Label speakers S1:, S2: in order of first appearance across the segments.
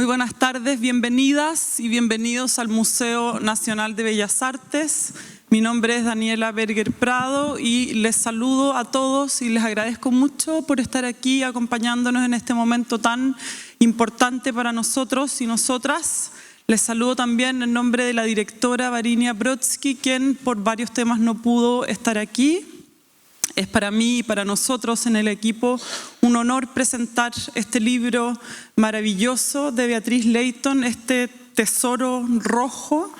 S1: Muy buenas tardes, bienvenidas y bienvenidos al Museo Nacional de Bellas Artes. Mi nombre es Daniela Berger Prado y les saludo a todos y les agradezco mucho por estar aquí acompañándonos en este momento tan importante para nosotros y nosotras. Les saludo también en nombre de la directora Varinia Brodsky, quien por varios temas no pudo estar aquí. Es para mí y para nosotros en el equipo un honor presentar este libro maravilloso de Beatriz Leighton, este tesoro rojo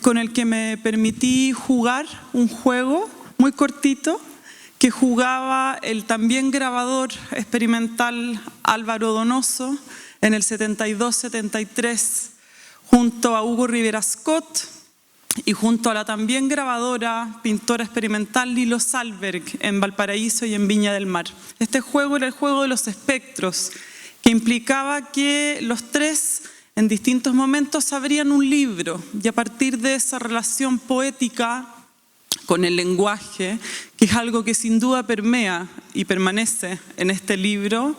S1: con el que me permití jugar un juego muy cortito que jugaba el también grabador experimental Álvaro Donoso en el 72-73 junto a Hugo Rivera Scott y junto a la también grabadora, pintora experimental Lilo Salberg en Valparaíso y en Viña del Mar. Este juego era el juego de los espectros, que implicaba que los tres en distintos momentos abrían un libro y a partir de esa relación poética con el lenguaje, que es algo que sin duda permea y permanece en este libro,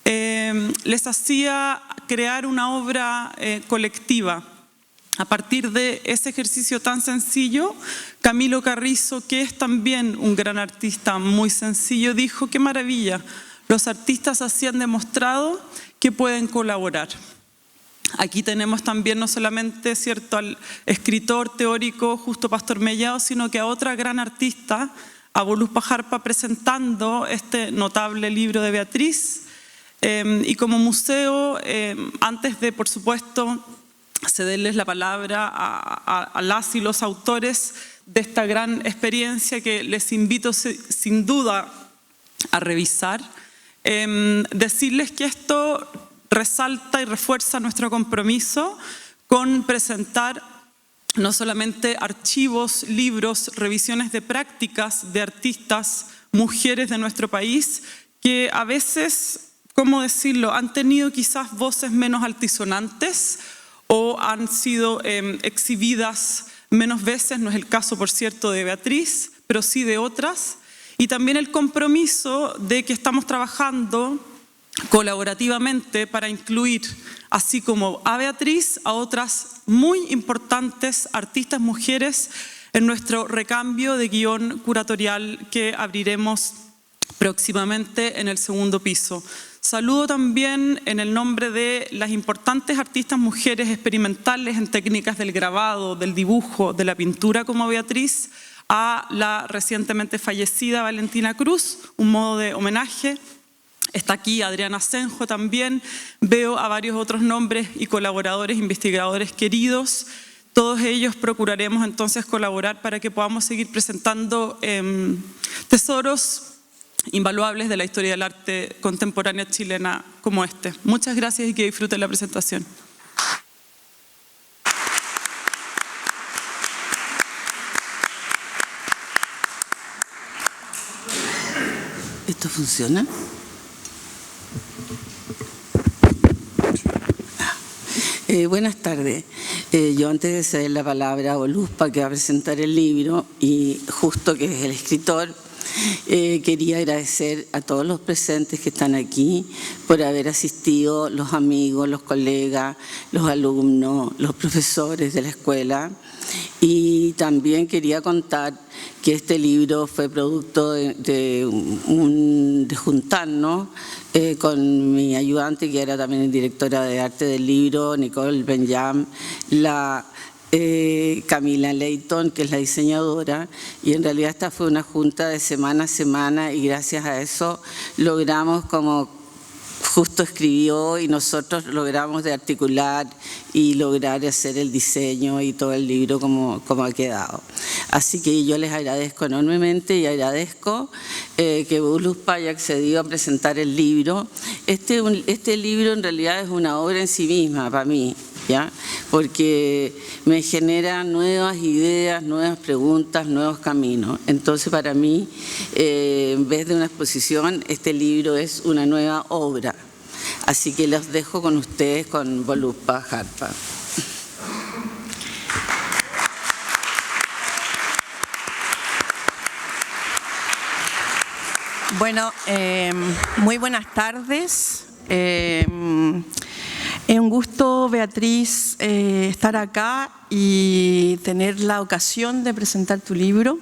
S1: les hacía crear una obra colectiva. A partir de ese ejercicio tan sencillo, Camilo Carrizo, que es también un gran artista muy sencillo, dijo: qué maravilla, los artistas así han demostrado que pueden colaborar. Aquí tenemos también no solamente, ¿cierto?, al escritor teórico Justo Pastor Mellado, sino que a otra gran artista, a Voluspa Jarpa, presentando este notable libro de Beatriz. Y como museo, antes de, por supuesto, cederles la palabra a las y los autores de esta gran experiencia que les invito sin duda a revisar, decirles que esto resalta y refuerza nuestro compromiso con presentar no solamente archivos, libros, revisiones de prácticas de artistas, mujeres de nuestro país, que a veces, ¿cómo decirlo?, han tenido quizás voces menos altisonantes o han sido exhibidas menos veces, no es el caso, por cierto, de Beatriz, pero sí de otras, y también el compromiso de que estamos trabajando colaborativamente para incluir, así como a Beatriz, a otras muy importantes artistas mujeres en nuestro recambio de guión curatorial que abriremos próximamente en el segundo piso. Saludo también en el nombre de las importantes artistas mujeres experimentales en técnicas del grabado, del dibujo, de la pintura como Beatriz, a la recientemente fallecida Valentina Cruz, un modo de homenaje. Está aquí Adriana Senjo también, veo a varios otros nombres y colaboradores, investigadores queridos. Todos ellos procuraremos entonces colaborar para que podamos seguir presentando tesoros invaluables de la historia del arte contemporánea chilena como este. Muchas gracias y que disfruten la presentación.
S2: ¿Esto funciona? Buenas tardes. Yo antes de ceder la palabra a Voluspa, que va a presentar el libro, y Justo, que es el escritor, quería agradecer a todos los presentes que están aquí por haber asistido, los amigos, los colegas, los alumnos, los profesores de la escuela. Y también quería contar que este libro fue producto de juntarnos con mi ayudante, que era también directora de arte del libro, Nicole Benjam, la Camila Leighton, que es la diseñadora, y en realidad esta fue una junta de semana a semana y gracias a eso logramos, como Justo escribió, y nosotros logramos de articular y lograr hacer el diseño y todo el libro como ha quedado. Así que yo les agradezco enormemente y agradezco que Voluspa haya accedido a presentar el libro. Este libro en realidad es una obra en sí misma para mí, ¿ya? Porque me genera nuevas ideas, nuevas preguntas, nuevos caminos. Entonces, para mí, en vez de una exposición, este libro es una nueva obra. Así que los dejo con ustedes, con Voluspa Jarpa.
S3: Bueno, muy buenas tardes. Es un gusto, Beatriz, estar acá y tener la ocasión de presentar tu libro.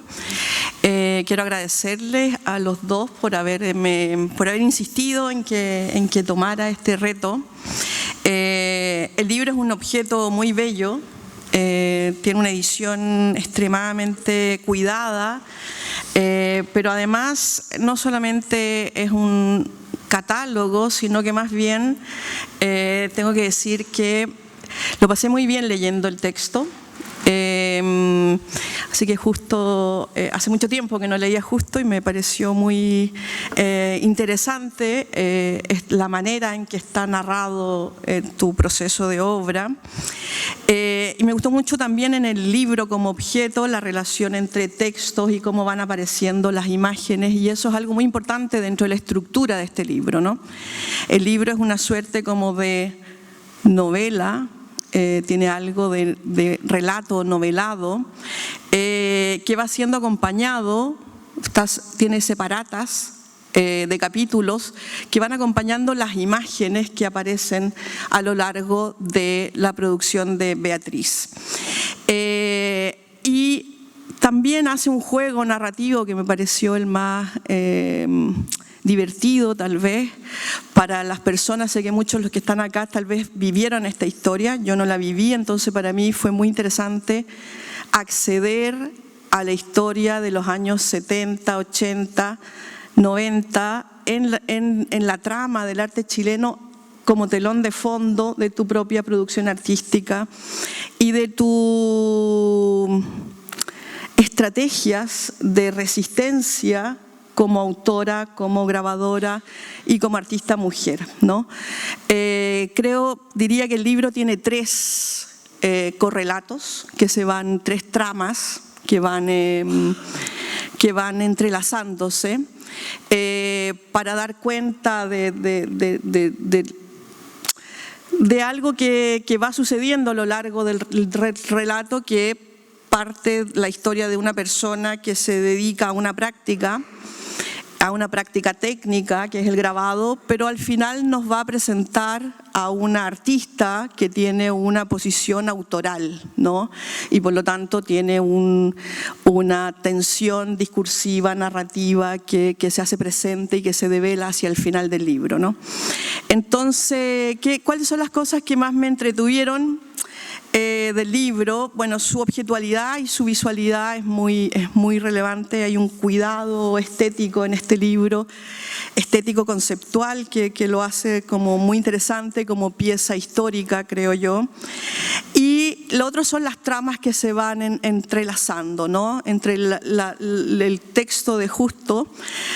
S3: Quiero agradecerles a los dos por haber insistido en que tomara este reto. El libro es un objeto muy bello, tiene una edición extremadamente cuidada, pero además no solamente es un catálogo, sino que más bien tengo que decir que lo pasé muy bien leyendo el texto. Así que justo, hace mucho tiempo que no leía Justo y me pareció muy interesante la manera en que está narrado tu proceso de obra. Y me gustó mucho también en el libro como objeto la relación entre textos y cómo van apareciendo las imágenes, y eso es algo muy importante dentro de la estructura de este libro, ¿no? El libro es una suerte como de novela, tiene algo de relato novelado, que va siendo acompañado, tiene separatas de capítulos que van acompañando las imágenes que aparecen a lo largo de la producción de Beatriz. Y también hace un juego narrativo que me pareció el más divertido, tal vez, para las personas. Sé que muchos de los que están acá tal vez vivieron esta historia, yo no la viví, entonces para mí fue muy interesante acceder a la historia de los años 70, 80, 90 en la trama del arte chileno como telón de fondo de tu propia producción artística y de tus estrategias de resistencia como autora, como grabadora y como artista mujer, ¿no? Diría que el libro tiene tres correlatos, tres tramas que van entrelazándose para dar cuenta de algo que va sucediendo a lo largo del relato, que parte la historia de una persona que se dedica a una práctica técnica, que es el grabado, pero al final nos va a presentar a una artista que tiene una posición autoral, ¿no? Y por lo tanto tiene una tensión discursiva, narrativa, que se hace presente y que se devela hacia el final del libro, ¿no? Entonces, ¿cuáles son las cosas que más me entretuvieron del libro? Bueno, su objetualidad y su visualidad es muy relevante. Hay un cuidado estético en este libro, estético conceptual, que lo hace como muy interesante, como pieza histórica, creo yo. Y lo otro son las tramas que se van entrelazando, ¿no? Entre el texto de Justo,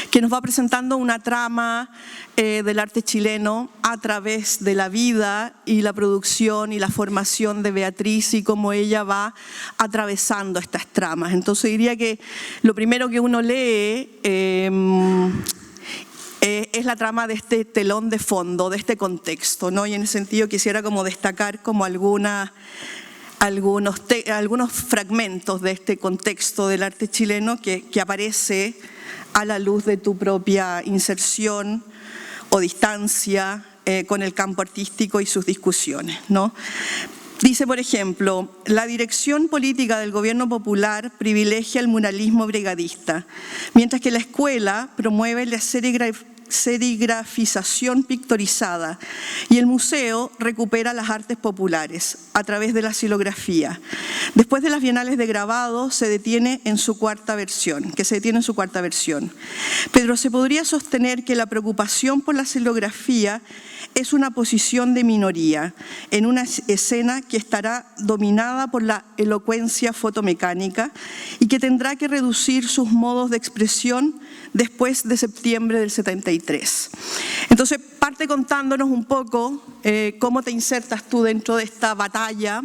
S3: que nos va presentando una trama del arte chileno a través de la vida y la producción y la formación de Beatriz y cómo ella va atravesando estas tramas. Entonces diría que lo primero que uno lee es la trama de este telón de fondo, de este contexto, ¿no? Y en ese sentido quisiera como destacar como algunos fragmentos de este contexto del arte chileno que aparece a la luz de tu propia inserción o distancia con el campo artístico y sus discusiones, ¿no? Dice, por ejemplo, la dirección política del gobierno popular privilegia el muralismo brigadista, mientras que la escuela promueve la serigrafización pictorizada y el museo recupera las artes populares a través de la xilografía. Después de las bienales de grabado se detiene en su cuarta versión, pero se podría sostener que la preocupación por la xilografía es una posición de minoría en una escena que estará dominada por la elocuencia fotomecánica y que tendrá que reducir sus modos de expresión después de septiembre del 73. Entonces parte contándonos un poco cómo te insertas tú dentro de esta batalla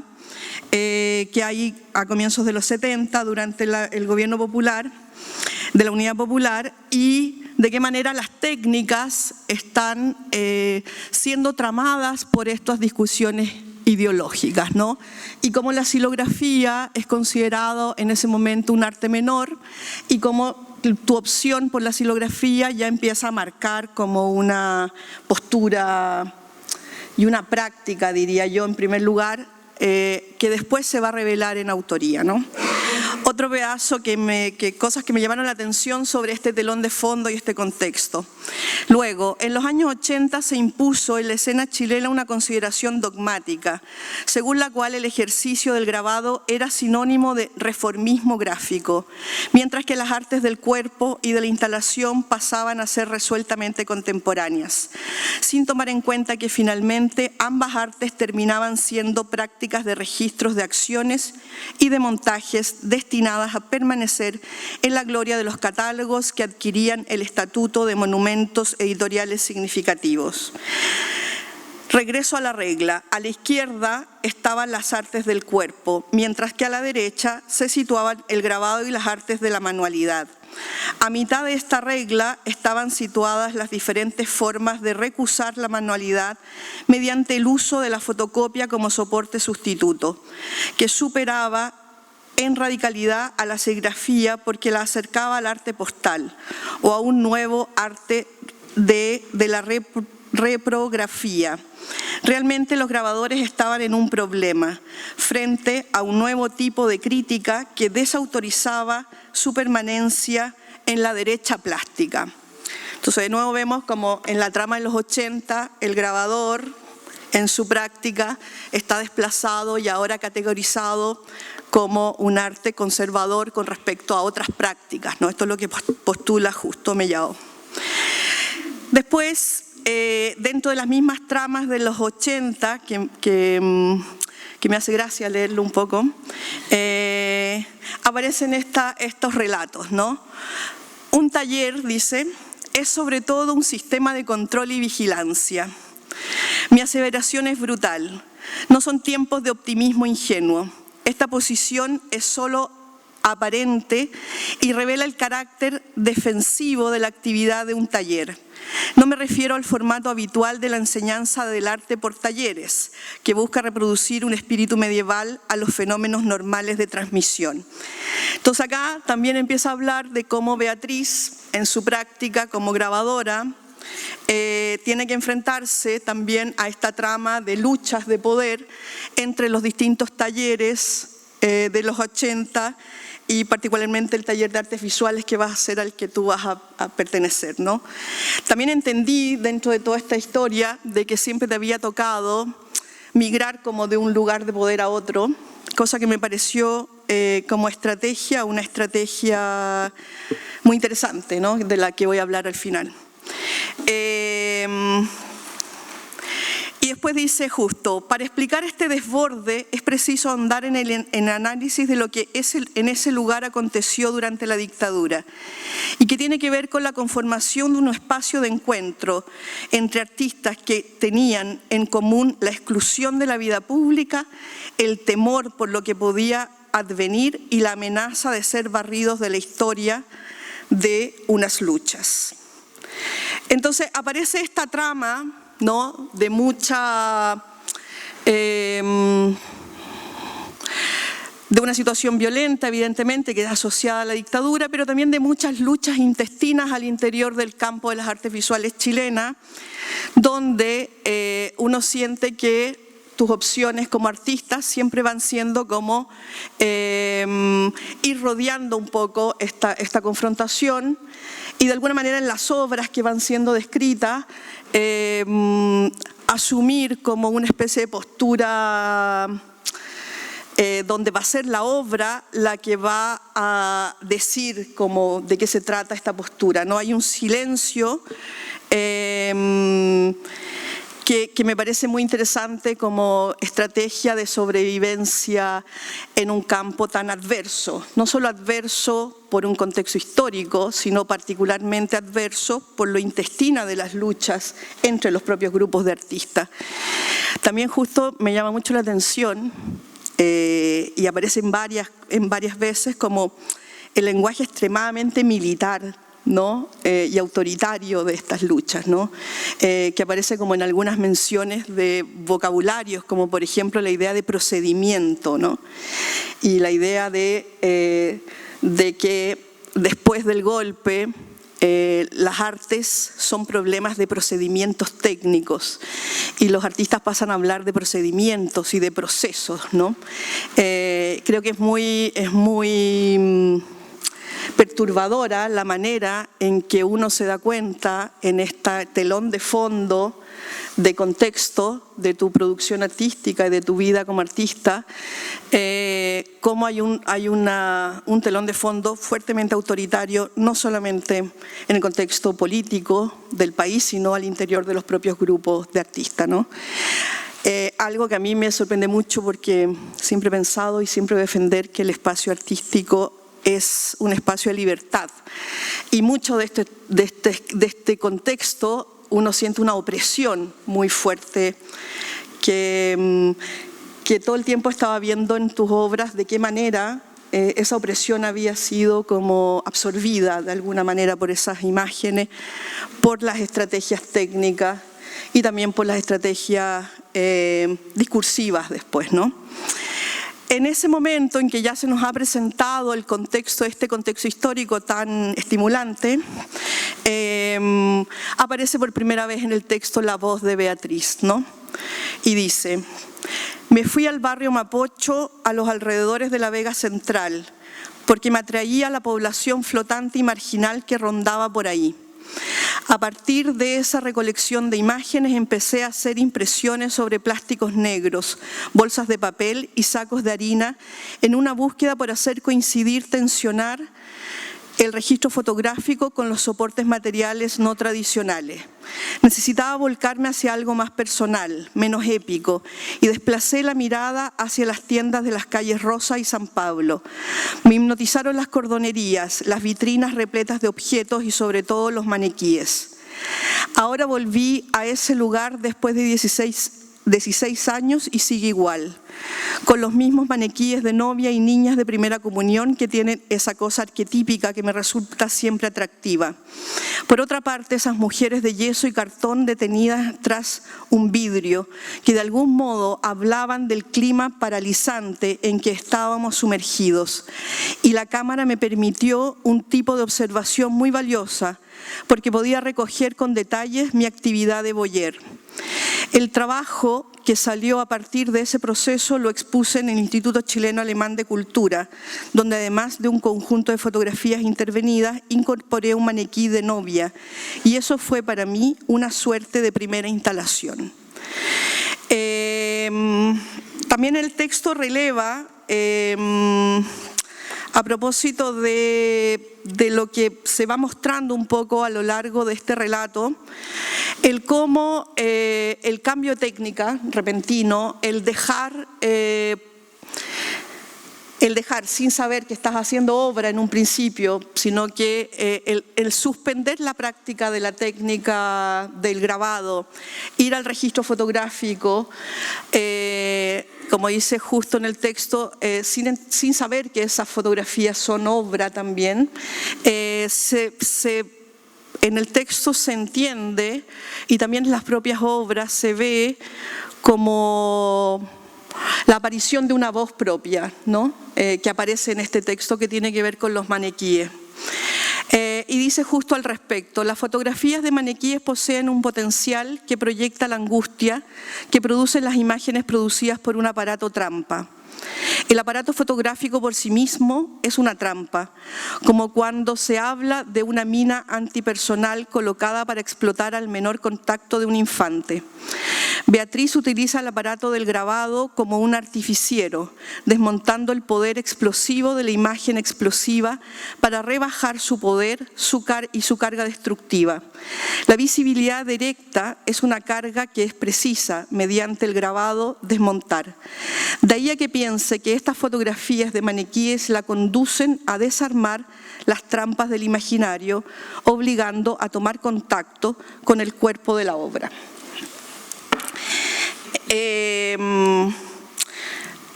S3: que hay a comienzos de los 70 durante el gobierno popular, de la Unidad Popular, y de qué manera las técnicas están siendo tramadas por estas discusiones ideológicas, ¿no? Y cómo la xilografía es considerado en ese momento un arte menor y cómo tu opción por la xilografía ya empieza a marcar como una postura y una práctica, diría yo, en primer lugar, que después se va a revelar en autoría, ¿no? Otro pedazo cosas que me llamaron la atención sobre este telón de fondo y este contexto. Luego, en los años 80 se impuso en la escena chilena una consideración dogmática, según la cual el ejercicio del grabado era sinónimo de reformismo gráfico, mientras que las artes del cuerpo y de la instalación pasaban a ser resueltamente contemporáneas, sin tomar en cuenta que finalmente ambas artes terminaban siendo prácticas de registros de acciones y de montajes destinadas a permanecer en la gloria de los catálogos que adquirían el estatuto de monumentos editoriales significativos. Regreso a la regla. A la izquierda estaban las artes del cuerpo, mientras que a la derecha se situaban el grabado y las artes de la manualidad. A mitad de esta regla estaban situadas las diferentes formas de recusar la manualidad mediante el uso de la fotocopia como soporte sustituto, que superaba en radicalidad a la serigrafía porque la acercaba al arte postal o a un nuevo arte de la reprografía. Realmente los grabadores estaban en un problema frente a un nuevo tipo de crítica que desautorizaba su permanencia en la derecha plástica. Entonces de nuevo vemos como en la trama de los 80 el grabador en su práctica está desplazado y ahora categorizado como un arte conservador con respecto a otras prácticas, ¿no? Esto es lo que postula Justo Mellao. Después, dentro de las mismas tramas de los 80, que me hace gracia leerlo un poco, aparecen estos relatos, ¿no? Un taller, dice, es sobre todo un sistema de control y vigilancia. Mi aseveración es brutal. No son tiempos de optimismo ingenuo. Esta posición es solo aparente y revela el carácter defensivo de la actividad de un taller. No me refiero al formato habitual de la enseñanza del arte por talleres, que busca reproducir un espíritu medieval a los fenómenos normales de transmisión. Entonces acá también empieza a hablar de cómo Beatriz, en su práctica como grabadora, tiene que enfrentarse también a esta trama de luchas de poder entre los distintos talleres de los 80 y particularmente el taller de artes visuales que va a ser al que tú vas a pertenecer, ¿no? También entendí dentro de toda esta historia de que siempre te había tocado migrar como de un lugar de poder a otro, cosa que me pareció como estrategia, una estrategia muy interesante, ¿no? De la que voy a hablar al final. Y después dice Justo, para explicar este desborde es preciso ahondar en el análisis de lo que en ese lugar aconteció durante la dictadura y que tiene que ver con la conformación de un espacio de encuentro entre artistas que tenían en común la exclusión de la vida pública, el temor por lo que podía advenir y la amenaza de ser barridos de la historia de unas luchas. Entonces aparece esta trama, ¿no? De mucha, de una situación violenta, evidentemente, que es asociada a la dictadura, pero también de muchas luchas intestinas al interior del campo de las artes visuales chilenas, donde uno siente que tus opciones como artista siempre van siendo como ir rodeando un poco esta confrontación y de alguna manera en las obras que van siendo descritas asumir como una especie de postura donde va a ser la obra la que va a decir como de qué se trata esta postura, ¿no? Hay un silencio que me parece muy interesante como estrategia de sobrevivencia en un campo tan adverso. No solo adverso por un contexto histórico, sino particularmente adverso por lo intestina de las luchas entre los propios grupos de artistas. También Justo me llama mucho la atención y aparece en varias veces como el lenguaje extremadamente militar, ¿no? Y autoritario de estas luchas, ¿no? Que aparece como en algunas menciones de vocabularios, como por ejemplo la idea de procedimiento, ¿no? Y la idea de que después del golpe las artes son problemas de procedimientos técnicos y los artistas pasan a hablar de procedimientos y de procesos, ¿no? Creo que es muy perturbadora la manera en que uno se da cuenta en este telón de fondo de contexto de tu producción artística y de tu vida como artista, cómo hay un telón de fondo fuertemente autoritario, no solamente en el contexto político del país, sino al interior de los propios grupos de artistas, ¿no? Algo que a mí me sorprende mucho porque siempre he pensado y siempre voy a defender que el espacio artístico es un espacio de libertad. Y mucho de este contexto uno siente una opresión muy fuerte que todo el tiempo estaba viendo en tus obras de qué manera esa opresión había sido como absorbida de alguna manera por esas imágenes, por las estrategias técnicas y también por las estrategias discursivas después, ¿no? En ese momento en que ya se nos ha presentado el contexto, este contexto histórico tan estimulante, aparece por primera vez en el texto la voz de Beatriz, ¿no? Y dice: me fui al barrio Mapocho, a los alrededores de la Vega Central, porque me atraía la población flotante y marginal que rondaba por ahí. A partir de esa recolección de imágenes empecé a hacer impresiones sobre plásticos negros, bolsas de papel y sacos de harina en una búsqueda por hacer coincidir, tensionar el registro fotográfico con los soportes materiales no tradicionales. Necesitaba volcarme hacia algo más personal, menos épico, y desplacé la mirada hacia las tiendas de las calles Rosa y San Pablo. Me hipnotizaron las cordonerías, las vitrinas repletas de objetos y sobre todo los maniquíes. Ahora volví a ese lugar después de 16 años y sigue igual, con los mismos maniquíes de novia y niñas de primera comunión que tienen esa cosa arquetípica que me resulta siempre atractiva. Por otra parte, esas mujeres de yeso y cartón detenidas tras un vidrio, que de algún modo hablaban del clima paralizante en que estábamos sumergidos. Y la cámara me permitió un tipo de observación muy valiosa, porque podía recoger con detalles mi actividad de voyeur. El trabajo que salió a partir de ese proceso lo expuse en el Instituto Chileno Alemán de Cultura, donde además de un conjunto de fotografías intervenidas, incorporé un maniquí de novia, y eso fue para mí una suerte de primera instalación. También el texto releva, a propósito de lo que se va mostrando un poco a lo largo de este relato, el cómo el cambio de técnica repentino, el dejar sin saber que estás haciendo obra en un principio, sino que el suspender la práctica de la técnica del grabado, ir al registro fotográfico, como dice justo en el texto, sin saber que esas fotografías son obra también, en el texto se entiende, y también en las propias obras se ve como la aparición de una voz propia, ¿no? Que aparece en este texto, que tiene que ver con los maniquíes. Y dice justo al respecto: las fotografías de maniquíes poseen un potencial que proyecta la angustia que producen las imágenes producidas por un aparato trampa. El aparato fotográfico por sí mismo es una trampa, como cuando se habla de una mina antipersonal colocada para explotar al menor contacto de un infante. Beatriz utiliza el aparato del grabado como un artificiero, desmontando el poder explosivo de la imagen explosiva para rebajar su poder y su carga destructiva. La visibilidad directa es una carga que es precisa, mediante el grabado, desmontar. De ahí a que piense que estas fotografías de maniquíes la conducen a desarmar las trampas del imaginario, obligando a tomar contacto con el cuerpo de la obra.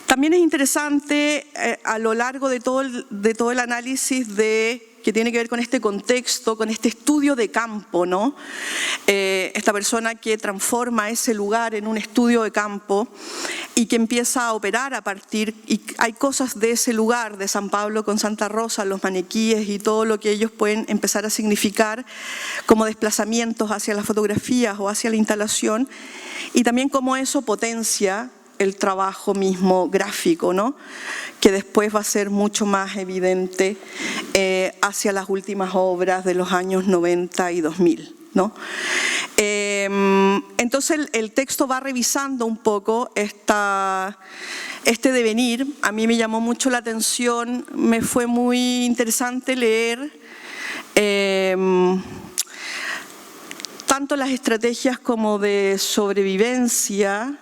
S3: También es interesante a lo largo de todo el análisis que tiene que ver con este contexto, con este estudio de campo, ¿no? Esta persona que transforma ese lugar en un estudio de campo y que empieza a operar a partir, y hay cosas de ese lugar, de San Pablo con Santa Rosa, los maniquíes y todo lo que ellos pueden empezar a significar como desplazamientos hacia las fotografías o hacia la instalación, y también cómo eso potencia el trabajo mismo gráfico, ¿no? Que después va a ser mucho más evidente hacia las últimas obras de los años 90 y 2000, ¿no? Entonces el texto va revisando un poco este devenir. A mí me llamó mucho la atención, me fue muy interesante leer tanto las estrategias como de sobrevivencia,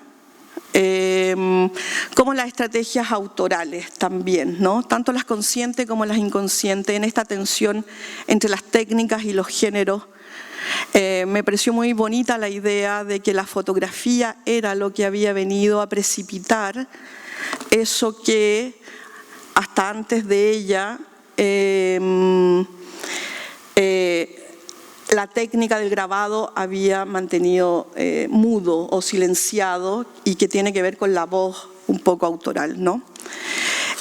S3: como las estrategias autorales también, ¿no? Tanto las conscientes como las inconscientes, en esta tensión entre las técnicas y los géneros. Me pareció muy bonita la idea de que la fotografía era lo que había venido a precipitar eso que hasta antes de ella la técnica del grabado había mantenido mudo o silenciado, y que tiene que ver con la voz un poco autoral, ¿no?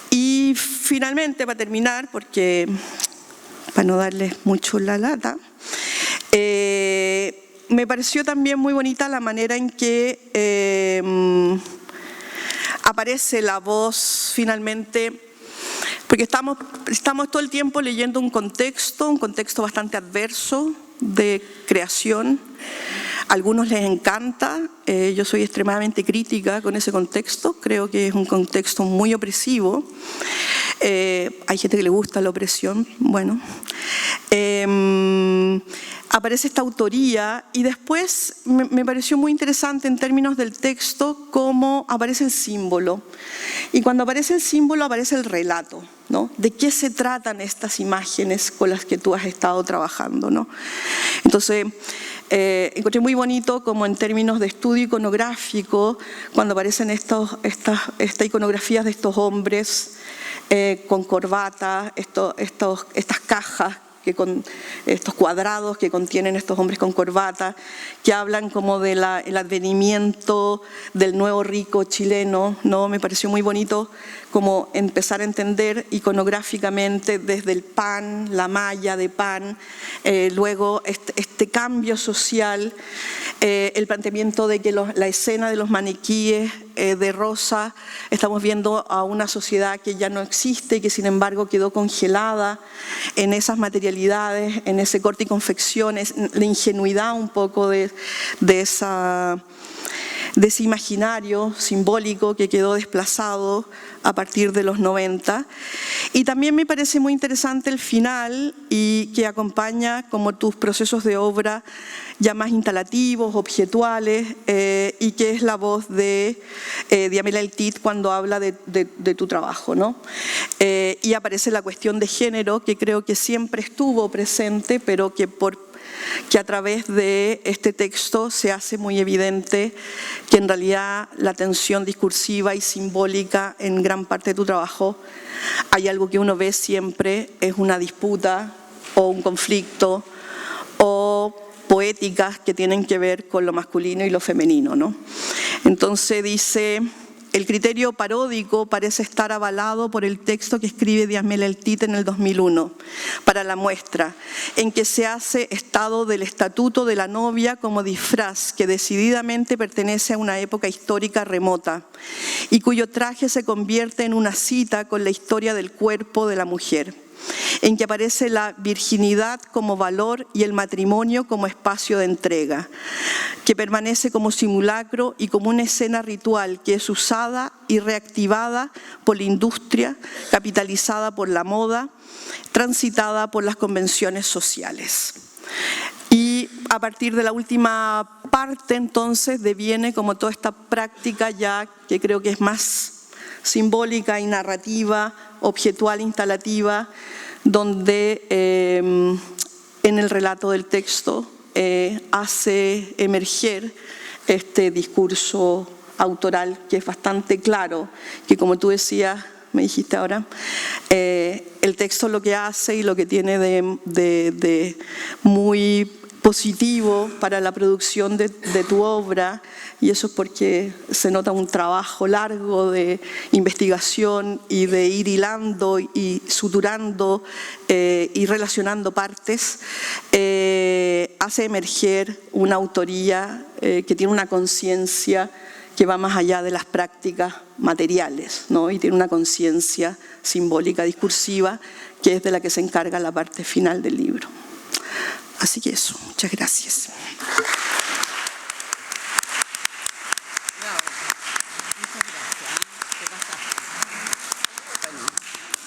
S3: Y finalmente, para terminar, para no darles mucho la lata, me pareció también muy bonita la manera en que aparece la voz finalmente, porque estamos todo el tiempo leyendo un contexto bastante adverso de creación. A algunos les encanta, yo soy extremadamente crítica con ese contexto, creo que es un contexto muy opresivo. Hay gente que le gusta la opresión, bueno. Aparece esta autoría, y después me pareció muy interesante en términos del texto cómo aparece el símbolo. Y cuando aparece el símbolo aparece el relato, ¿no? ¿De qué se tratan estas imágenes con las que tú has estado trabajando, ¿no? Entonces, encontré muy bonito como en términos de estudio iconográfico, cuando aparecen estas iconografías de estos hombres con corbata, estas cajas, con estos cuadrados que contienen estos hombres con corbata, que hablan como del advenimiento del nuevo rico chileno, ¿no? Me pareció muy bonito como empezar a entender iconográficamente desde el pan, la malla de pan, luego este cambio social, el planteamiento de que la escena de los maniquíes de rosa, estamos viendo a una sociedad que ya no existe y que sin embargo quedó congelada en esas materialidades, en ese corte y confección, la ingenuidad un poco de ese imaginario simbólico que quedó desplazado a partir de los 90. Y también me parece muy interesante el final, y que acompaña como tus procesos de obra ya más instalativos, objetuales, y que es la voz de Diamela Eltit cuando habla de tu trabajo, ¿no? Y aparece la cuestión de género, que creo que siempre estuvo presente, pero que a través de este texto se hace muy evidente que en realidad la tensión discursiva y simbólica en gran parte de tu trabajo, hay algo que uno ve siempre, es una disputa o un conflicto o poéticas que tienen que ver con lo masculino y lo femenino, ¿no? Entonces dice: el criterio paródico parece estar avalado por el texto que escribe Diamela Eltit en el 2001 para La Muestra, en que se hace estado del estatuto de la novia como disfraz que decididamente pertenece a una época histórica remota y cuyo traje se convierte en una cita con la historia del cuerpo de la mujer, en que aparece la virginidad como valor y el matrimonio como espacio de entrega, que permanece como simulacro y como una escena ritual que es usada y reactivada por la industria, capitalizada por la moda, transitada por las convenciones sociales. Y a partir de la última parte, entonces, deviene como toda esta práctica ya que creo que es más simbólica y narrativa, objetual, instalativa, donde en el relato del texto hace emerger este discurso autoral que es bastante claro, que como tú decías, me dijiste ahora, el texto lo que hace y lo que tiene de muy positivo para la producción de tu obra, y eso es porque se nota un trabajo largo de investigación y de ir hilando y suturando y relacionando partes, hace emerger una autoría que tiene una conciencia que va más allá de las prácticas materiales, ¿no? Y tiene una conciencia simbólica, discursiva, que es de la que se encarga la parte final del libro. Así que eso, muchas gracias.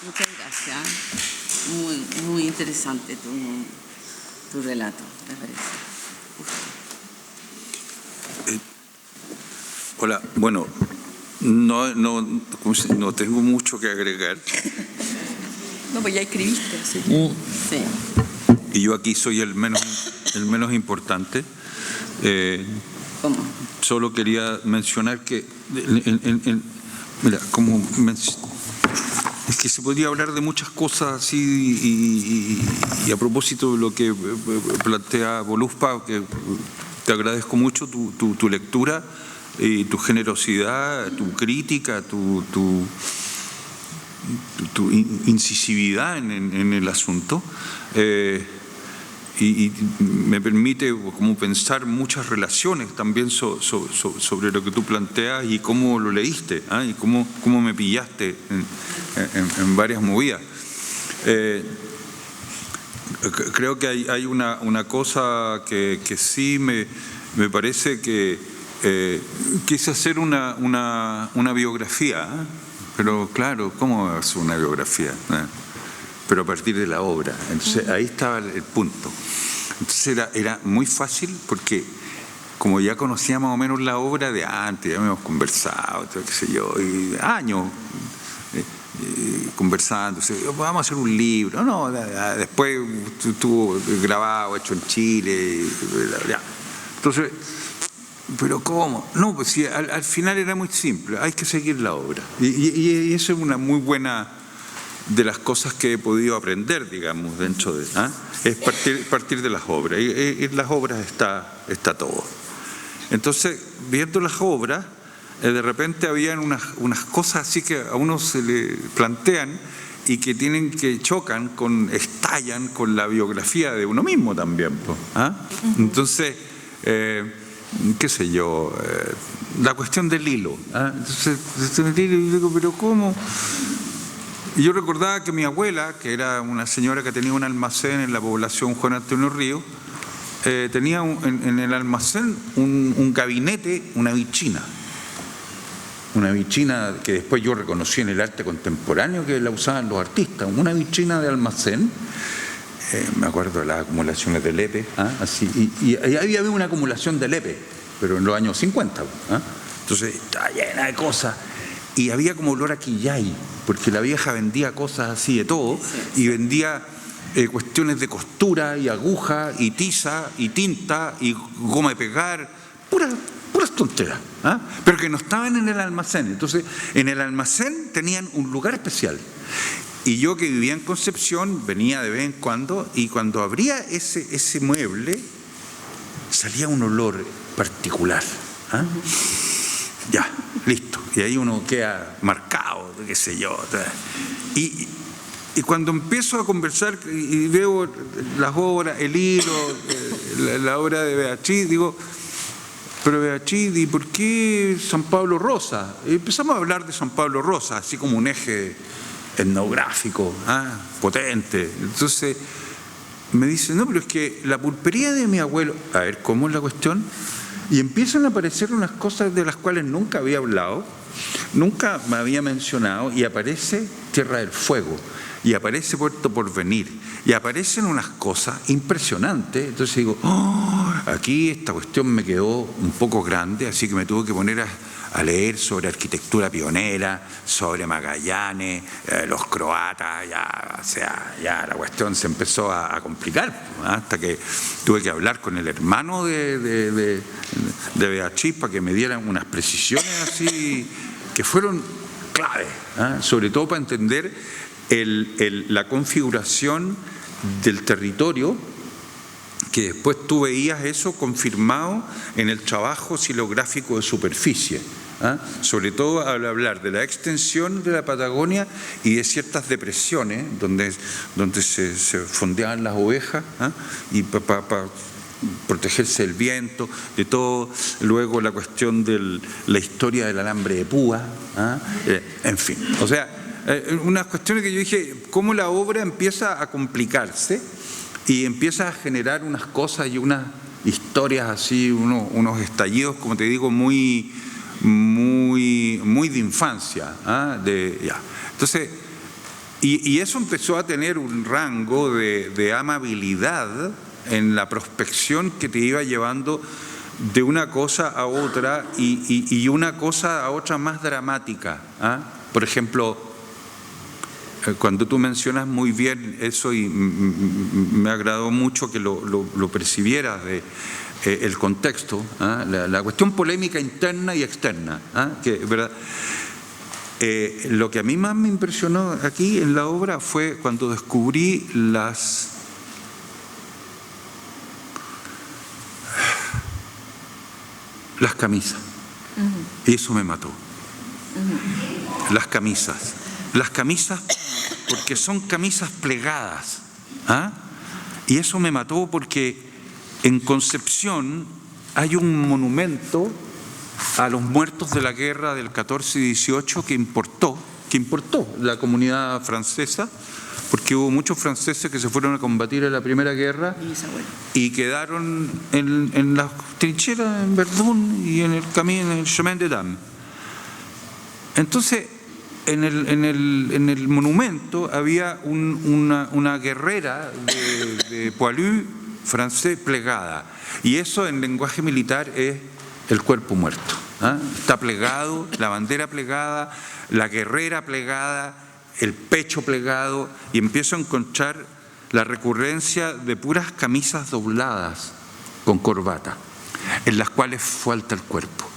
S2: Muchas gracias. Muy interesante tu relato, me parece.
S4: Hola, bueno, no tengo mucho que agregar.
S3: No, pues ya escribiste. Así que...
S2: Sí.
S4: Y yo aquí soy el menos importante.
S2: ¿Cómo?
S4: Solo quería mencionar que, mira, es que se podría hablar de muchas cosas así y a propósito de lo que plantea Voluspa, que te agradezco mucho tu lectura y tu generosidad, tu crítica, tu incisividad en el asunto. Y me permite como pensar muchas relaciones también sobre lo que tú planteas y cómo lo leíste, ¿eh? Y cómo me pillaste en varias movidas. Creo que hay una cosa que sí me parece que quise hacer una biografía, ¿eh? Pero claro, ¿cómo hacer una biografía? Pero a partir de la obra. Entonces ahí estaba el punto. Entonces era muy fácil porque como ya conocía más o menos la obra de antes, ya habíamos conversado, qué sé yo, y años conversando, vamos a hacer un libro. No, después estuvo grabado, hecho en Chile, ya. Entonces, ¿pero cómo? No, pues sí, al final era muy simple, hay que seguir la obra. Y eso es una muy buena de las cosas que he podido aprender, digamos, dentro de... es partir de las obras. Y en las obras está todo. Entonces, viendo las obras, de repente habían unas cosas así que a uno se le plantean y que chocan, estallan con la biografía de uno mismo también. Entonces, qué sé yo, la cuestión del hilo. Entonces, yo digo, ¿pero cómo? Y yo recordaba que mi abuela, que era una señora que tenía un almacén en la población Juan Antonio Ríos, tenía en el almacén un gabinete, una vitrina que después yo reconocí en el arte contemporáneo que la usaban los artistas, una vitrina de almacén. Me acuerdo de las acumulaciones de Lepe, así, y ahí había una acumulación de Lepe, pero en los años 50. Entonces estaba llena de cosas y había como olor a quillay, porque la vieja vendía cosas así de todo, y vendía cuestiones de costura y aguja y tiza y tinta y goma de pegar, puras tonteras, pero que no estaban en el almacén. Entonces en el almacén tenían un lugar especial. Y yo, que vivía en Concepción, venía de vez en cuando, y cuando abría ese mueble salía un olor particular. Ya, listo. Y ahí uno queda marcado, qué sé yo. Y cuando empiezo a conversar y veo las obras, el hilo, la obra de Beatriz, digo, pero Beatriz, ¿y por qué San Pablo Rosa? Y empezamos a hablar de San Pablo Rosa, así como un eje etnográfico, potente. Entonces me dice, no, pero es que la pulpería de mi abuelo, a ver, ¿cómo es la cuestión? Y empiezan a aparecer unas cosas de las cuales nunca había hablado, nunca me había mencionado, y aparece Tierra del Fuego, y aparece Puerto Porvenir, y aparecen unas cosas impresionantes. Entonces digo, aquí esta cuestión me quedó un poco grande, así que me tuve que poner a leer sobre arquitectura pionera, sobre Magallanes, los croatas, ya la cuestión se empezó a complicar, hasta que tuve que hablar con el hermano de Beatriz para que me dieran unas precisiones así que fueron claves, sobre todo para entender la configuración del territorio que después tú veías eso confirmado en el trabajo xilográfico de superficie, sobre todo al hablar de la extensión de la Patagonia y de ciertas depresiones donde se fondeaban las ovejas, y para protegerse del viento, de todo. Luego la cuestión de la historia del alambre de púa, en fin, o sea, unas cuestiones que yo dije, cómo la obra empieza a complicarse y empieza a generar unas cosas y unas historias así, unos estallidos, como te digo, muy de infancia, Entonces, y eso empezó a tener un rango de amabilidad en la prospección que te iba llevando de una cosa a otra y una cosa a otra más dramática. Por ejemplo, cuando tú mencionas muy bien eso, y me agradó mucho que lo percibieras de el contexto, la cuestión polémica interna y externa, que, ¿verdad? Lo que a mí más me impresionó aquí en la obra fue cuando descubrí las camisas. Y eso me mató. Las camisas, porque son camisas plegadas. Y eso me mató porque en Concepción hay un monumento a los muertos de la guerra del 14 y 18 que importó la comunidad francesa, porque hubo muchos franceses que se fueron a combatir en la Primera Guerra y quedaron en las trincheras en Verdún y en el camino, en el Chemin des Dames. Entonces, en el monumento había una guerrera de poilu francés plegada, y eso en lenguaje militar es el cuerpo muerto. Está plegado, la bandera plegada, la guerrera plegada, el pecho plegado, y empiezo a encontrar la recurrencia de puras camisas dobladas con corbata, en las cuales falta el cuerpo.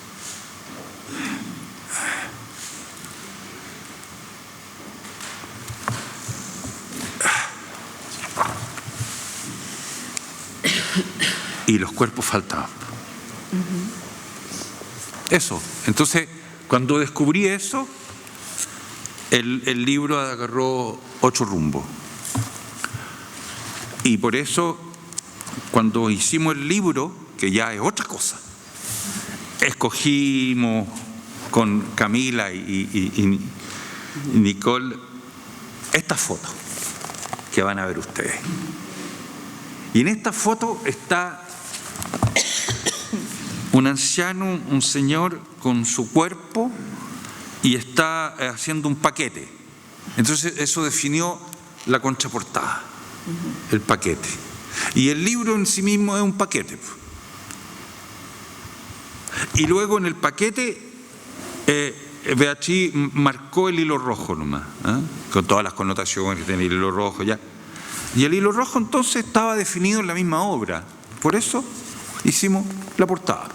S4: Y los cuerpos faltaban. Eso. Entonces, cuando descubrí eso, el libro agarró otro rumbo. Y por eso, cuando hicimos el libro, que ya es otra cosa, escogimos con Camila y Nicole esta foto que van a ver ustedes. Y en esta foto está un anciano, un señor con su cuerpo, y está haciendo un paquete. Entonces eso definió la contraportada, el paquete. Y el libro en sí mismo es un paquete. Y luego en el paquete, Beatriz marcó el hilo rojo nomás, con todas las connotaciones que tiene el hilo rojo ya. Y el hilo rojo entonces estaba definido en la misma obra. Por eso hicimos la portada.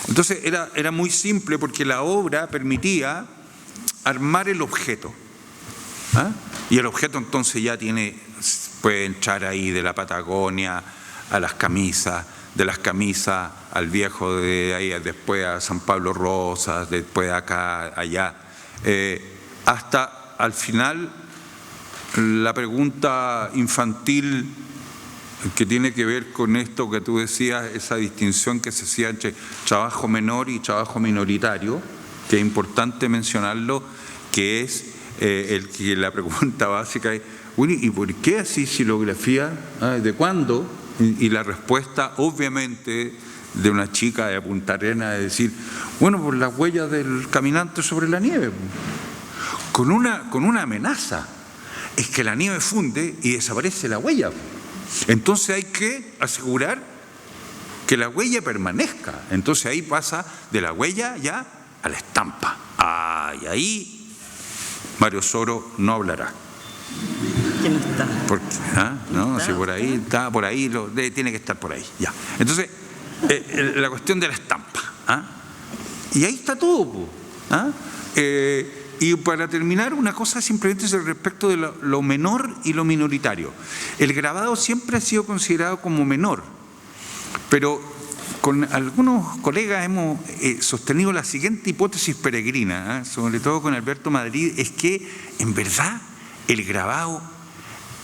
S4: Entonces era muy simple, porque la obra permitía armar el objeto. Y el objeto entonces ya puede entrar ahí de la Patagonia a las camisas, de las camisas al viejo de ahí, después a San Pablo Rosas, después acá, allá, hasta al final la pregunta infantil que tiene que ver con esto que tú decías, esa distinción que se hacía entre trabajo menor y trabajo minoritario, que es importante mencionarlo, que es que la pregunta básica es, ¿y por qué así xilografía? ¿De cuándo? Y la respuesta, obviamente, de una chica de Punta Arenas, es decir, bueno, por las huellas del caminante sobre la nieve, con una amenaza, es que la nieve funde y desaparece la huella. Entonces hay que asegurar que la huella permanezca. Entonces ahí pasa de la huella ya a la estampa. Y ahí Mario Soro no hablará.
S2: ¿Quién está?
S4: Porque, no, si por ahí está, por ahí, tiene que estar por ahí. Ya. Entonces, la cuestión de la estampa. Y ahí está todo. Y para terminar, una cosa simplemente respecto de lo menor y lo minoritario. El grabado siempre ha sido considerado como menor, pero con algunos colegas hemos sostenido la siguiente hipótesis peregrina, sobre todo con Alberto Madrid, es que en verdad el grabado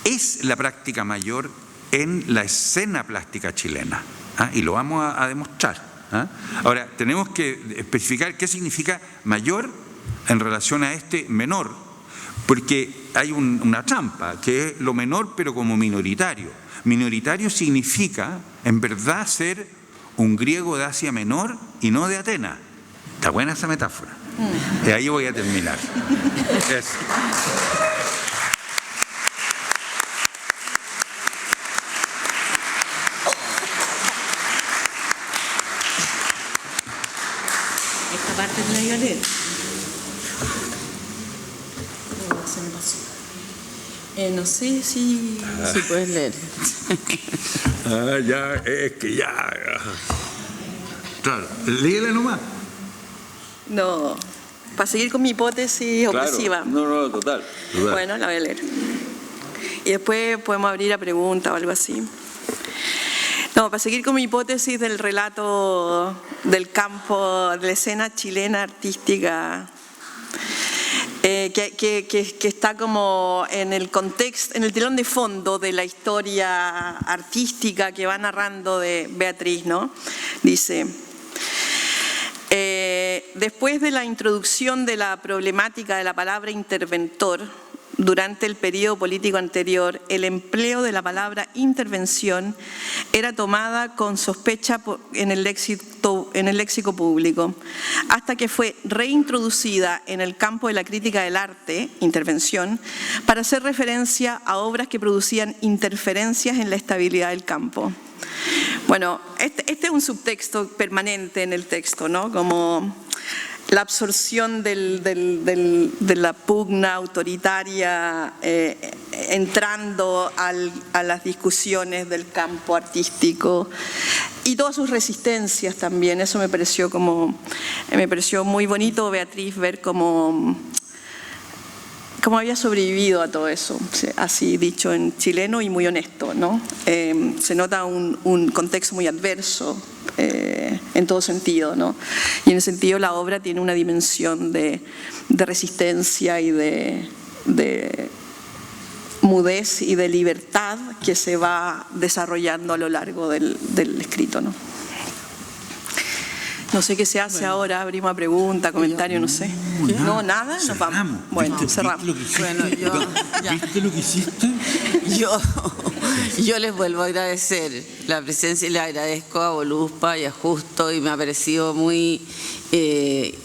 S4: es la práctica mayor en la escena plástica chilena, y lo vamos a demostrar. Ahora, tenemos que especificar qué significa mayor en relación a este menor, porque hay una trampa, que es lo menor pero como minoritario. Minoritario significa, en verdad, ser un griego de Asia Menor y no de Atenas. Está buena esa metáfora. Y ahí voy a terminar. Eso.
S3: Esta parte te la iba a leer. No, se me pasó. No sé si
S2: puedes leer.
S4: Ya, es que ya. Claro, léela nomás.
S3: No, para seguir con mi hipótesis opresiva.
S4: No, total.
S3: Bueno, la voy a leer. Y después podemos abrir a preguntas o algo así. No, para seguir con mi hipótesis del relato del campo, de la escena chilena artística, que está como en el contexto, en el telón de fondo de la historia artística que va narrando de Beatriz, ¿no? Dice: después de la introducción de la problemática de la palabra interventor, durante el periodo político anterior, el empleo de la palabra intervención era tomada con sospecha en el léxico público, hasta que fue reintroducida en el campo de la crítica del arte, intervención, para hacer referencia a obras que producían interferencias en la estabilidad del campo. Bueno, este es un subtexto permanente en el texto, ¿no? Como la absorción de la pugna autoritaria entrando a las discusiones del campo artístico y todas sus resistencias también. Eso me pareció muy bonito, Beatriz, ver cómo había sobrevivido a todo eso, así dicho en chileno y muy honesto, ¿no? Se nota un contexto muy adverso en todo sentido, ¿no? Y en ese sentido la obra tiene una dimensión de resistencia y de mudez y de libertad que se va desarrollando a lo largo del escrito, ¿no? No sé qué se hace ahora, abrimos a pregunta, comentario, no sé. No, nada, nos vamos. Bueno, cerramos.
S4: ¿Viste lo que hiciste?
S2: Yo les vuelvo a agradecer la presencia y le agradezco a Voluspa y a Justo, y me ha parecido muy,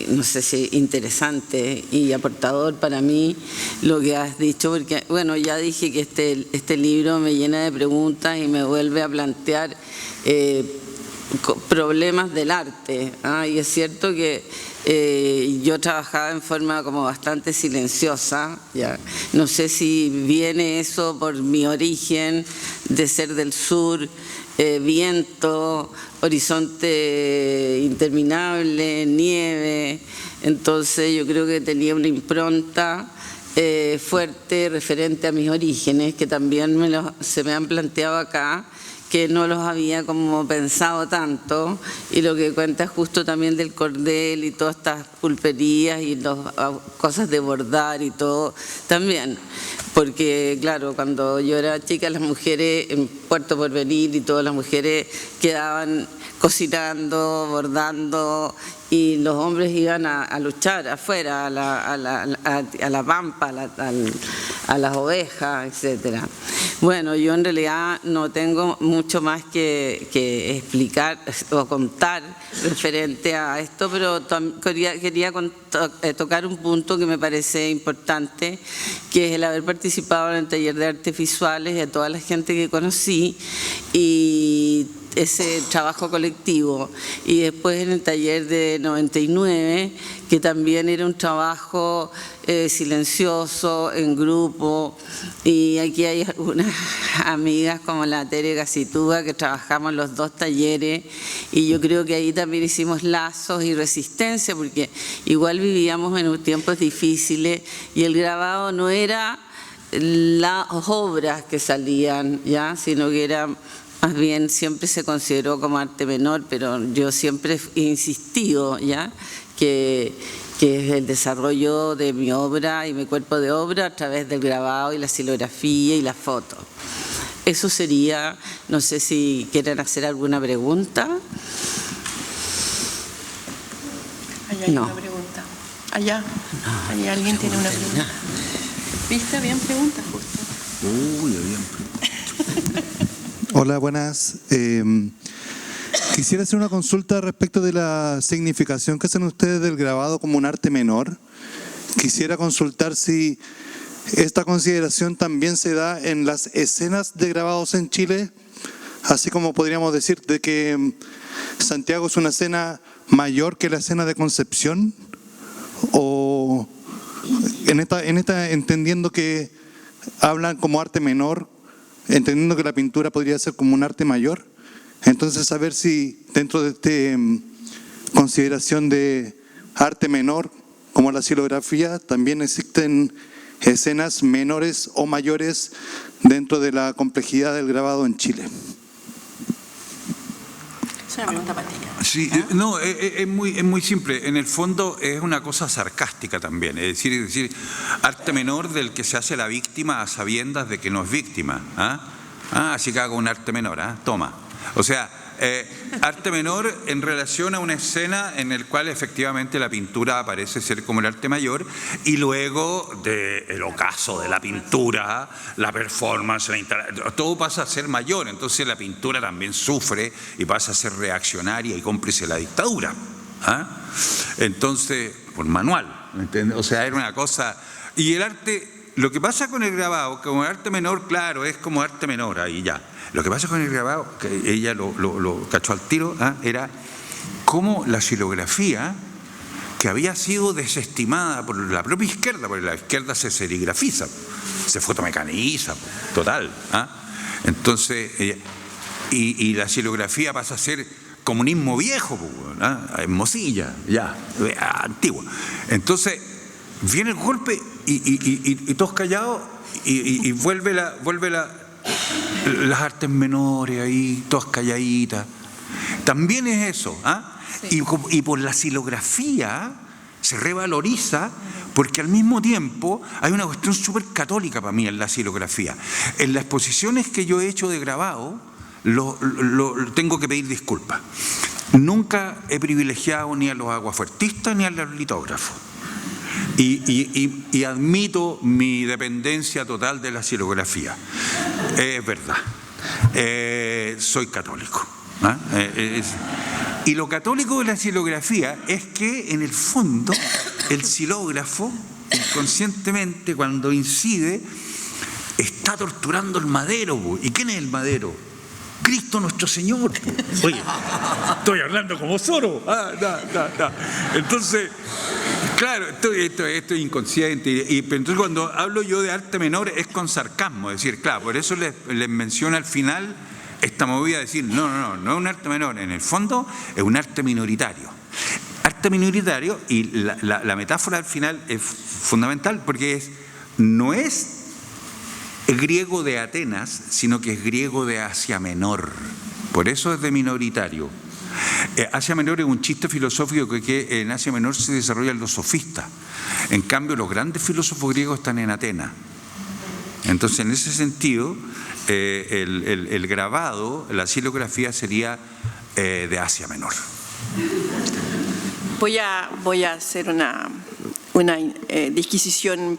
S2: no sé si interesante y aportador para mí lo que has dicho, porque bueno, ya dije que este libro me llena de preguntas y me vuelve a plantear problemas del arte, y es cierto que yo trabajaba en forma como bastante silenciosa, ya. No sé si viene eso por mi origen de ser del sur, viento, horizonte interminable, nieve, entonces yo creo que tenía una impronta fuerte referente a mis orígenes, que también se me han planteado acá, que no los había como pensado tanto, y lo que cuenta Justo también del cordel y todas estas pulperías y las cosas de bordar y todo también, porque claro, cuando yo era chica las mujeres en Puerto Porvenir y todas las mujeres quedaban cocinando, bordando, y los hombres iban a luchar afuera, a la pampa, a las ovejas, etc. Bueno, yo en realidad no tengo mucho más que explicar o contar referente a esto, pero quería tocar un punto que me parece importante, que es el haber participado en el taller de artes visuales y a toda la gente que conocí, y ese trabajo colectivo. Y después en el taller de 99, que también era un trabajo silencioso, en grupo, y aquí hay algunas amigas como la Tere Gacitúa que trabajamos los dos talleres, y yo creo que ahí también hicimos lazos y resistencia, porque igual vivíamos en tiempos difíciles y el grabado no era las obras que salían, ¿ya?, sino que era más bien, siempre se consideró como arte menor, pero yo siempre he insistido, ¿ya?, que es el desarrollo de mi obra y mi cuerpo de obra a través del grabado y la silografía y la foto. Eso sería, no sé si quieren hacer alguna pregunta.
S3: Allá hay una pregunta. Allá alguien tiene una pregunta. ¿Viste? Habían preguntas justo.
S4: Uy, habían preguntas.
S5: Hola, buenas. Quisiera hacer una consulta respecto de la significación que hacen ustedes del grabado como un arte menor. Quisiera consultar si esta consideración también se da en las escenas de grabados en Chile, así como podríamos decir de que Santiago es una escena mayor que la escena de Concepción, o en esta entendiendo que hablan como arte menor, entendiendo que la pintura podría ser como un arte mayor. Entonces, saber si dentro de esta consideración de arte menor, como la silografía, también existen escenas menores o mayores dentro de la complejidad del grabado en Chile.
S3: Es una pregunta para ti.
S4: Sí, no, es muy simple. En el fondo es una cosa sarcástica también. Es decir, arte menor del que se hace la víctima a sabiendas de que no es víctima. Así que hago un arte menor, toma. O sea, arte menor en relación a una escena en el cual efectivamente la pintura parece ser como el arte mayor, y luego del ocaso de la pintura, la performance, todo pasa a ser mayor. Entonces la pintura también sufre y pasa a ser reaccionaria y cómplice de la dictadura. Entonces, por manual, ¿entiendes? O sea, era una cosa. Y el arte, lo que pasa con el grabado, como arte menor, claro, es como arte menor, ahí ya. Lo que pasa con el grabado, que ella lo cachó al tiro, era cómo la silografía, que había sido desestimada por la propia izquierda, porque la izquierda se serigrafiza, se fotomecaniza, total. Entonces, y la silografía pasa a ser comunismo viejo, hermosilla, ya, antigua. Entonces, viene el golpe y todos callados, y vuelve las artes menores ahí, todas calladitas. También es eso, sí. Y por la silografía se revaloriza, porque al mismo tiempo hay una cuestión súper católica para mí en la silografía. En las exposiciones que yo he hecho de grabado, tengo que pedir disculpas. Nunca he privilegiado ni a los aguafuertistas ni a los litógrafos. Y admito mi dependencia total de la silografía. Es verdad. Soy católico. Y lo católico de la silografía es que, en el fondo, el silógrafo, inconscientemente, cuando incide, está torturando el madero. ¿Y quién es el madero? Cristo nuestro Señor. Oye, estoy hablando como Soro. Entonces, claro, esto es inconsciente. Pero entonces, cuando hablo yo de arte menor, es con sarcasmo. Es decir, claro, por eso les menciono al final esta movida de decir, no es un arte menor. En el fondo, es un arte minoritario. Arte minoritario, y la metáfora al final es fundamental, porque no es griego de Atenas, sino que es griego de Asia Menor. Por eso es de minoritario. Asia Menor es un chiste filosófico que en Asia Menor se desarrollan los sofistas. En cambio, los grandes filósofos griegos están en Atenas. Entonces, en ese sentido, el grabado, la silografía sería de Asia Menor.
S3: Voy a hacer una disquisición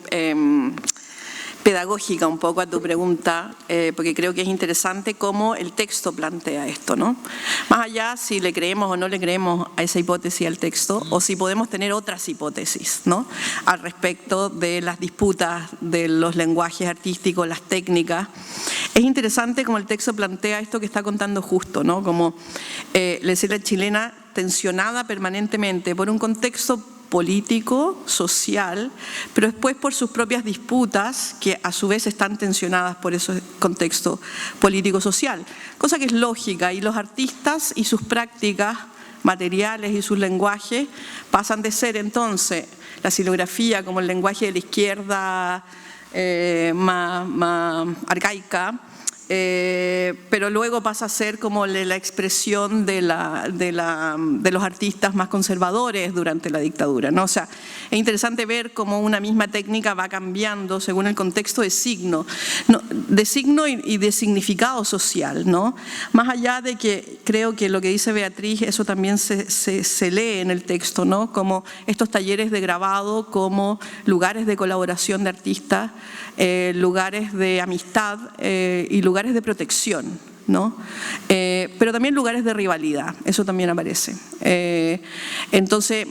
S3: pedagógica un poco a tu pregunta, porque creo que es interesante cómo el texto plantea esto, ¿no? Más allá si le creemos o no le creemos a esa hipótesis al texto, o si podemos tener otras hipótesis, ¿no?, al respecto de las disputas de los lenguajes artísticos, las técnicas. Es interesante cómo el texto plantea esto que está contando Justo, ¿no? Como la escena chilena tensionada permanentemente por un contexto político, social, pero después por sus propias disputas que a su vez están tensionadas por ese contexto político-social, cosa que es lógica, y los artistas y sus prácticas materiales y sus lenguajes pasan de ser entonces la xilografía como el lenguaje de la izquierda más arcaica, pero luego pasa a ser como la expresión de los artistas más conservadores durante la dictadura, ¿no? O sea, es interesante ver cómo una misma técnica va cambiando según el contexto de signo, ¿no? De signo y de significado social, ¿no? Más allá de que creo que lo que dice Beatriz, eso también se lee en el texto, ¿no? Como estos talleres de grabado como lugares de colaboración de artistas, lugares de amistad y lugares de protección, ¿no? Pero también lugares de rivalidad, eso también aparece. Entonces,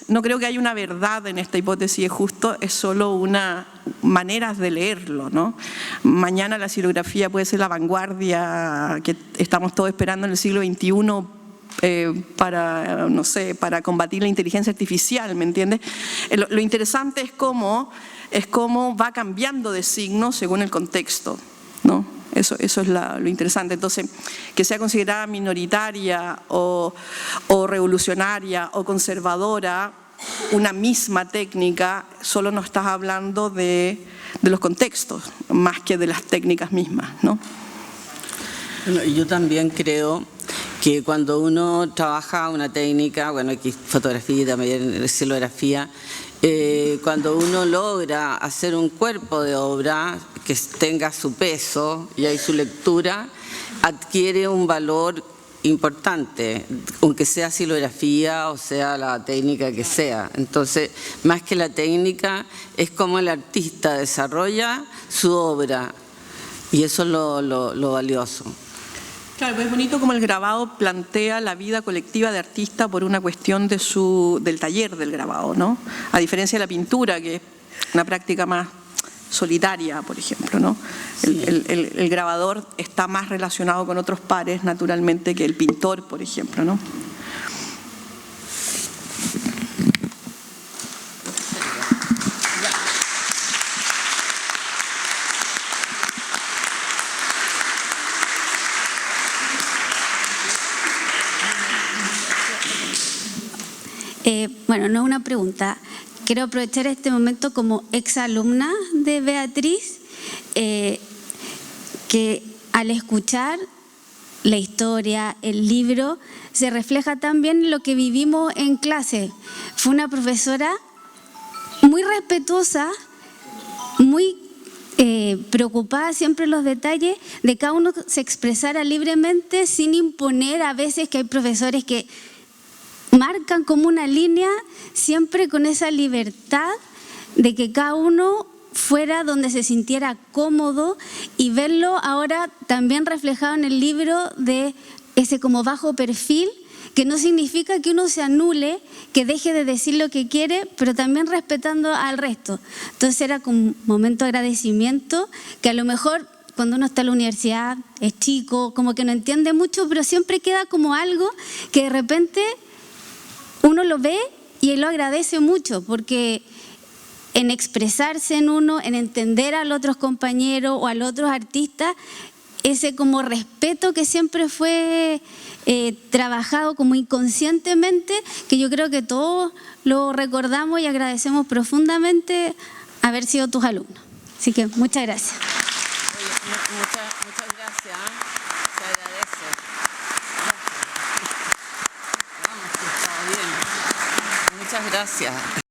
S3: no creo que haya una verdad en esta hipótesis de Justo, es solo una manera de leerlo, ¿no? Mañana la xilografía puede ser la vanguardia que estamos todos esperando en el siglo XXI para, no sé, para combatir la inteligencia artificial, ¿me entiendes? Lo interesante es cómo va cambiando de signo según el contexto, ¿no? Eso es lo interesante. Entonces, que sea considerada minoritaria o revolucionaria o conservadora, una misma técnica, solo nos estás hablando de los contextos, más que de las técnicas mismas, ¿no?
S2: Bueno, yo también creo que cuando uno trabaja una técnica, bueno, aquí fotografía, también xilografía, cuando uno logra hacer un cuerpo de obra que tenga su peso y hay su lectura, adquiere un valor importante, aunque sea xilografía o sea la técnica que sea. Entonces, más que la técnica, es como el artista desarrolla su obra, y eso es lo valioso.
S3: Claro, pues es bonito como el grabado plantea la vida colectiva de artista por una cuestión del taller del grabado, ¿no? A diferencia de la pintura, que es una práctica más solitaria, por ejemplo, ¿no? Sí. El grabador está más relacionado con otros pares, naturalmente, que el pintor, por ejemplo, ¿no?
S6: Bueno, no es una pregunta. Quiero aprovechar este momento como exalumna de Beatriz, que al escuchar la historia, el libro, se refleja también lo que vivimos en clase. Fue una profesora muy respetuosa, muy preocupada siempre en los detalles, de cada uno se expresara libremente sin imponer. A veces que hay profesores que marcan como una línea, siempre con esa libertad de que cada uno fuera donde se sintiera cómodo, y verlo ahora también reflejado en el libro de ese como bajo perfil, que no significa que uno se anule, que deje de decir lo que quiere, pero también respetando al resto. Entonces era como un momento de agradecimiento, que a lo mejor cuando uno está en la universidad es chico, como que no entiende mucho, pero siempre queda como algo que de repente uno lo ve y lo agradece mucho, porque en expresarse en uno, en entender a los otros compañeros o a los otros artistas, ese como respeto que siempre fue trabajado como inconscientemente, que yo creo que todos lo recordamos y agradecemos profundamente haber sido tus alumnos. Así que muchas gracias.
S2: Oye, muchas gracias. Se agradece. Vamos, que está bien. Muchas gracias.